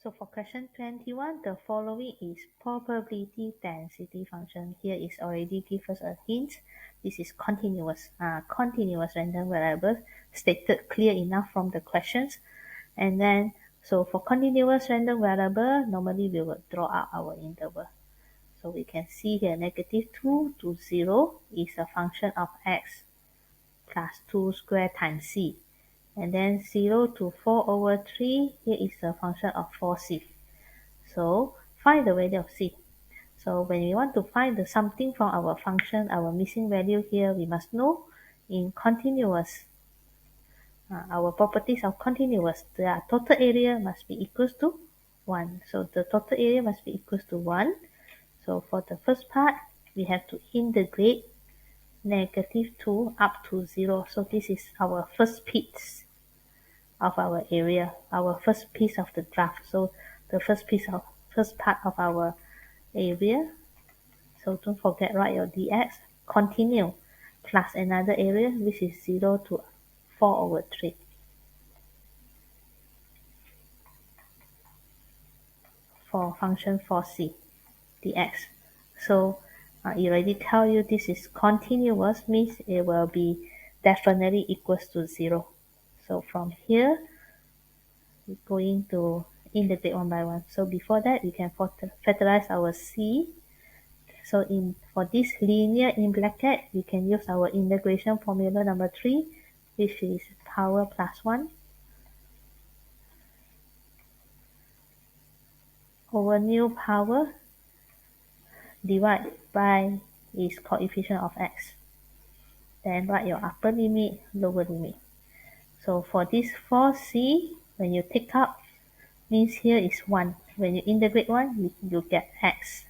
So for question 21, the following is probability density function. Here is already give us a hint. This is continuous random variable stated clear enough from the questions. And then, so for continuous random variable, normally we will draw out our interval. So we can see here -2 to 0 is a function of x plus 2 squared times c. And then 0 to 4/3, here is a function of 4c. So find the value of c. So when we want to find the something from our function, our missing value here, we must know in continuous, our properties of continuous, the total area must be equals to 1. So the total area must be equals to 1. So for the first part, we have to integrate -2 up to 0. So this is our first piece of our area, our first piece of the graph. So the first part of our area. So don't forget, write your dx. Continue plus another area, which is 0 to 4/3. For function 4c dx. So it already tell you this is continuous, means it will be definitely equals to 0. So from here, we're going to integrate one by one. So before that, we can factorize our c. So for this linear in bracket, we can use our integration formula number 3, which is power plus 1 over new power divided by its coefficient of x. Then write your upper limit, lower limit. So for this 4c, when you take out, means here is 1. When you integrate 1, you get x.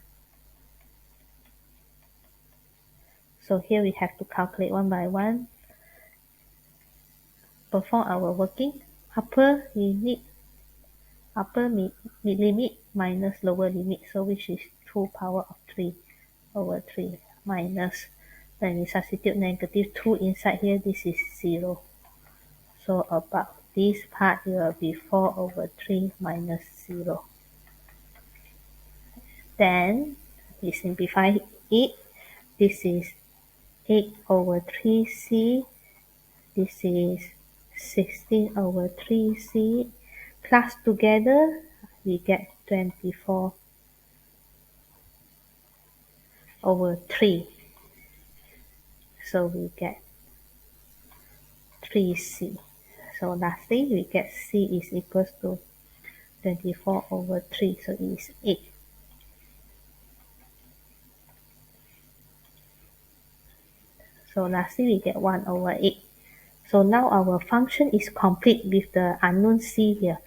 So here we have to calculate one by one. Perform our working. Upper mid limit minus lower limit. So which is 2 power of 3/3 minus, when we substitute -2 inside here, this is 0. So about this part, it will be 4/3 minus 0. Then we simplify it. This is 8/3c. This is 16/3c. Plus together, we get 24/3. So we get 3c. So lastly, we get c is equals to 24/3. So it is 8. So lastly, we get 1/8. So now our function is complete with the unknown c here.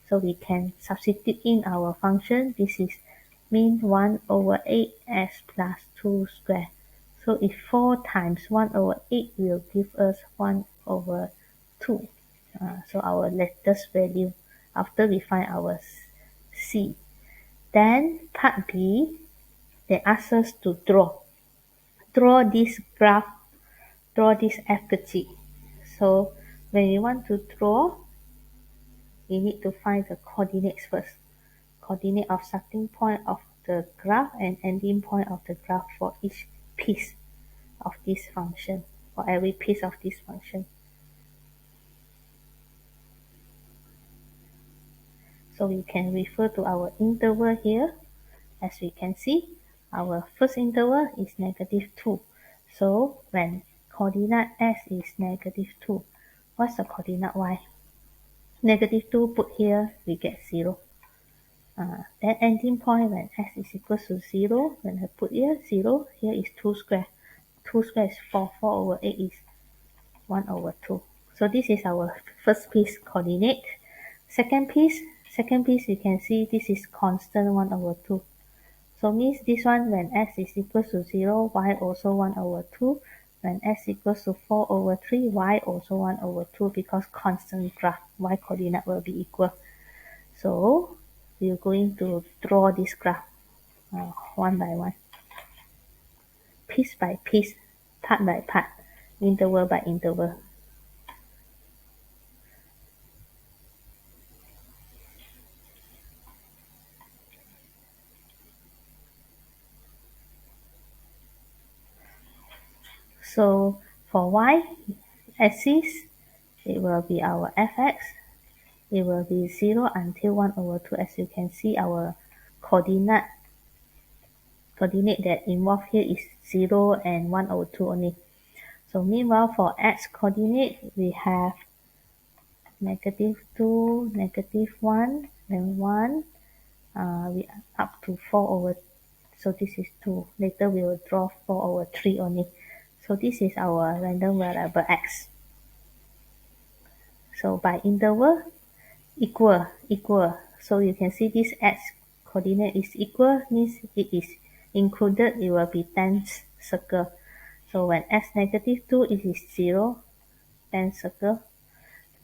So we can substitute in our function. This is mean 1/8s plus 2 squared. So if 4 times 1/8 will give us 1/2. So our latest value after we find our c. Then part B, they ask us to draw this graph, draw this effigy. So when we want to draw, we need to find the coordinates first. Coordinate of starting point of the graph and ending point of the graph for each piece of this function, for every piece of this function. So we can refer to our interval here. As we can see, our first interval is -2. So when coordinate s is -2, what's the coordinate y? -2 put here, we get 0. Then ending point when s is equal to 0, when I put here 0, here is 2 squared. 2 squared is 4. 4/8 is 1/2. So this is our first piece coordinate. Second piece you can see this is constant 1/2. So means this one, when s is equal to 0, y also 1/2. When s equals to 4/3, y also 1/2, because constant graph, y coordinate will be equal. So we're going to draw this graph one by one, piece by piece, part by part, interval by interval. So for y axis, it will be our fx. It will be 0 until 1 over 2. As you can see, our coordinate that involved here is 0 and 1 over 2 only. So meanwhile, for x coordinate, we have -2, -1, then 1, we up to 4 over, so this is 2. Later we will draw 4 over 3 only. So this is our random variable x. So by interval, equal. So you can see this x coordinate is equal, means it is included, it will be 10 circle. So when x -2, it is 0, 10 circle.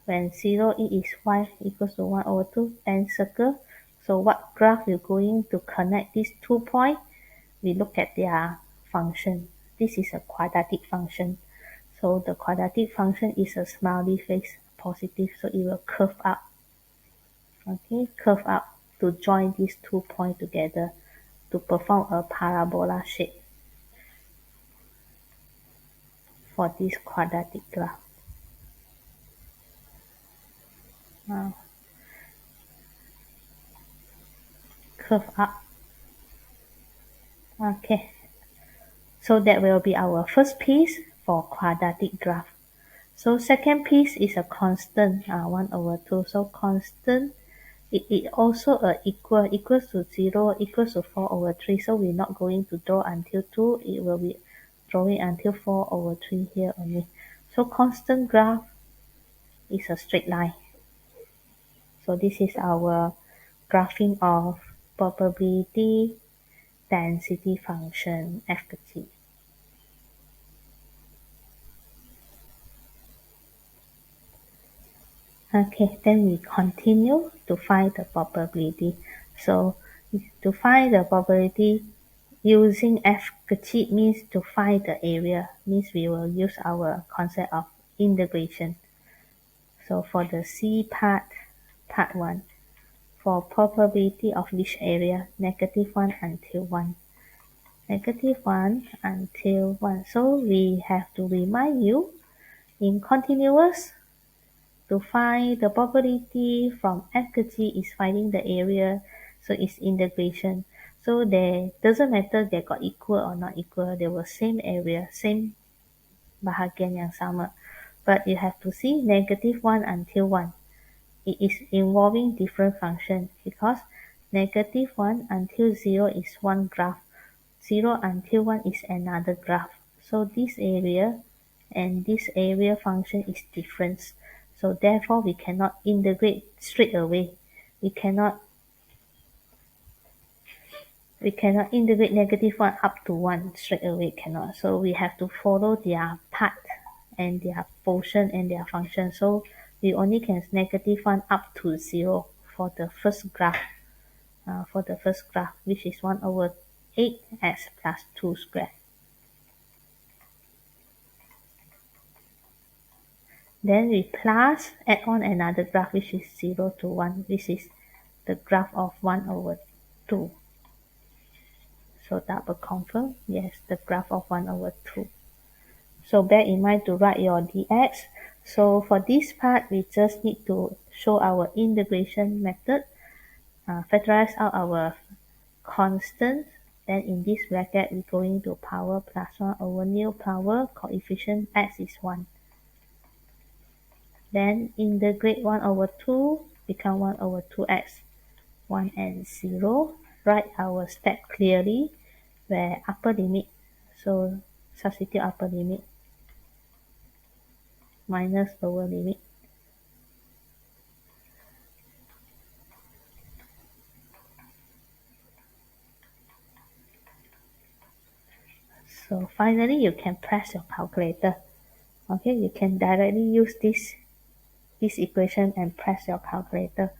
When 0, it is y equals to 1 over 2, 10 circle. So what graph you're going to connect these 2 points? We look at their function. This is a quadratic function. So the quadratic function is a smiley face, positive, so it will curve up. Okay, curve up to join these 2 points together to perform a parabola shape for this quadratic graph. Curve up. Okay, so that will be our first piece for quadratic graph. So second piece is a constant, 1 over 2. So constant, it also equals to 0, equals to 4 over 3. So we're not going to draw until 2. It will be drawing until 4 over 3 here only. So constant graph is a straight line. So this is our graphing of probability density function FT. Okay, then we continue to find the probability. So to find the probability using f kecil means to find the area, means we will use our concept of integration. So for the C part 1, for probability of which area, -1 until 1. -1 until 1. So we have to remind you, in continuous, to find the probability from f kecil is finding the area, so it's integration. So they doesn't matter they got equal or not equal, they were same area, same bahagian yang sama. But you have to see -1 until 1. It is involving different function because -1 until 0 is one graph, 0 until 1 is another graph. So this area and this area function is different. So therefore we cannot integrate straight away. We cannot integrate -1 up to 1 straight away, cannot. So we have to follow their path and their portion and their function. So we only can -1 up to 0 for the first graph. Which is 1 over 8x plus 2 squared. Then we add on another graph which is 0 to 1, which is the graph of 1 over 2. So double confirm, yes, the graph of 1 over 2. So bear in mind to write your dx. So for this part, we just need to show our integration method, factorize out our constant. Then in this bracket, we're going to power plus 1 over new power, coefficient x is 1. Then integrate 1 over 2, become 1 over 2x, 1 and 0. Write our step clearly, where upper limit, so substitute upper limit, minus lower limit. So finally, you can press your calculator. Okay, you can directly use this equation and press your calculator.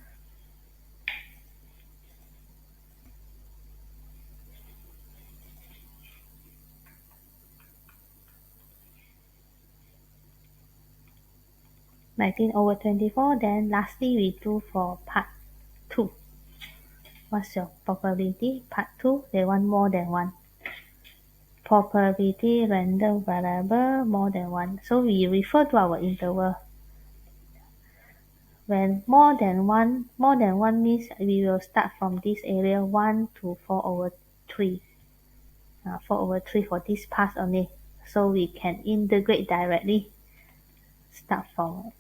(19/24). Then lastly, we do for part 2. What's your probability? Part 2, they want more than 1. probability random variable more than 1. So we refer to our interval. When more than 1 means we will start from this area 1 to 4 over 3. 4 over 3 for this pass only. So we can integrate directly. Start from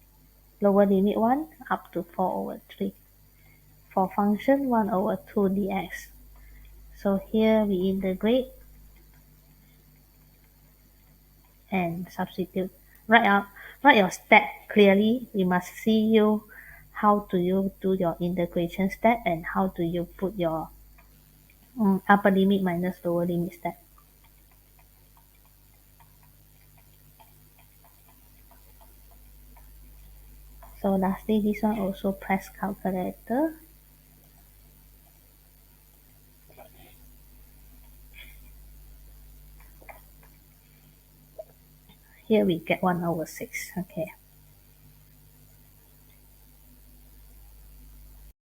lower limit 1 up to 4 over 3. For function 1 over 2 dx. So here we integrate and substitute. Write your step clearly. We must see you how do you do your integration step and how do you put your upper limit minus lower limit step. So lastly, this one also press calculator. Here we get 1 over 6. Okay.